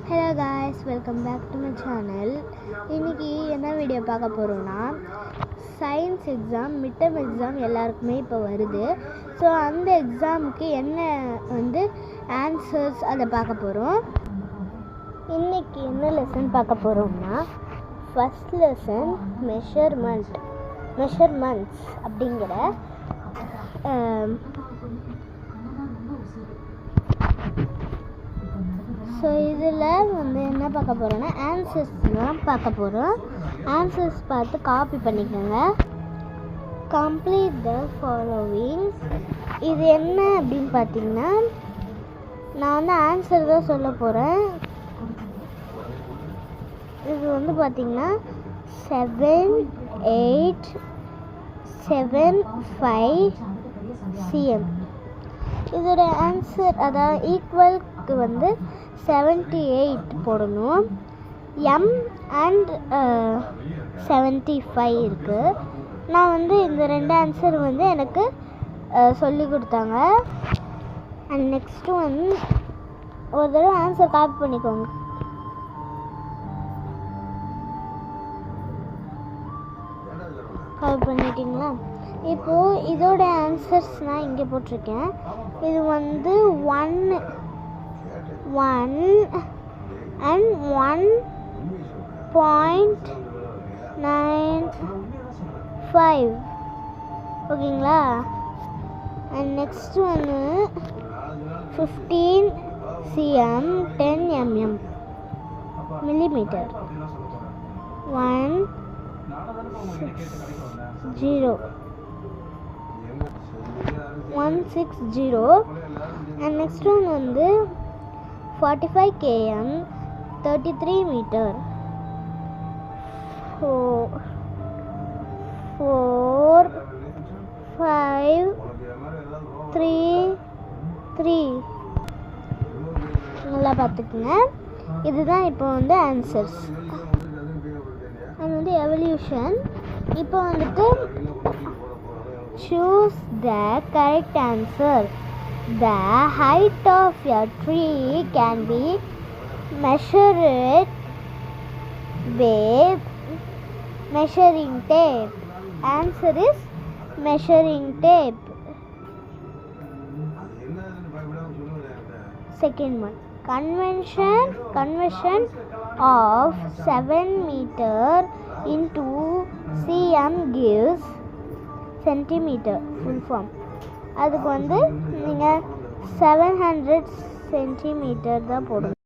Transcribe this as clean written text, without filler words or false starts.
Hello guys, welcome back to my channel. இன்னைக்கு என்ன video பார்க்க போறோம்னா சயின்ஸ் எக்ஸாம் மிட்டம் எக்ஸாம் எல்லாருக்குமே இப்போ வருது. ஸோ அந்த எக்ஸாமுக்கு என்ன ஆன்சர்ஸ் அதை பார்க்க போகிறோம். இன்னைக்கு என்ன லெசன் பார்க்க போகிறோம்னா ஃபர்ஸ்ட் லெசன் மெஷர்மெண்ட்ஸ் அப்படிங்கிற ஸோ இதில் என்ன பார்க்க போகிறோன்னா ஆன்சர்ஸ் தான் பார்க்க போகிறோம். ஆன்சர்ஸ் பார்த்து காப்பி பண்ணிக்கோங்க. Complete the following. இது என்ன அப்படின்னு பார்த்தீங்கன்னா நான் ஆன்சர் தான் சொல்ல போகிறேன். இது பார்த்தீங்கன்னா 7.875 cm. இதோட ஆன்சர் அதாவது ஈக்குவலுக்கு 78 போடணும். M அண்ட் 75 இருக்குது. நான் இந்த ரெண்டு ஆன்சர் எனக்கு சொல்லி கொடுத்தாங்க. அண்ட் நெக்ஸ்ட்டு ஒரு தடவை ஆன்சர் காப்பி பண்ணிக்கோங்க. காப்பி பண்ணிட்டீங்களா? இப்போது இதோட ஆன்சர்ஸ் நான் இங்கே போட்டிருக்கேன். இது 1 and 1.95 ஓகேங்களா? And next 15 cm 10 mm millimeter 160. And next one 45 km 33 meter 4 5 3 3. நல்லா பார்த்துக்குங்க. இதுதான் இப்போ ஆன்சர்ஸ். அது எவல்யூஷன். இப்போ choose the correct answer. The height of a tree can be measured with measuring tape. Answer is measuring tape. Second one, conversion of 7 meter into cm gives centimeter full form. அதுக்கு நீங்கள் 700 centimeter தான் போடணும்.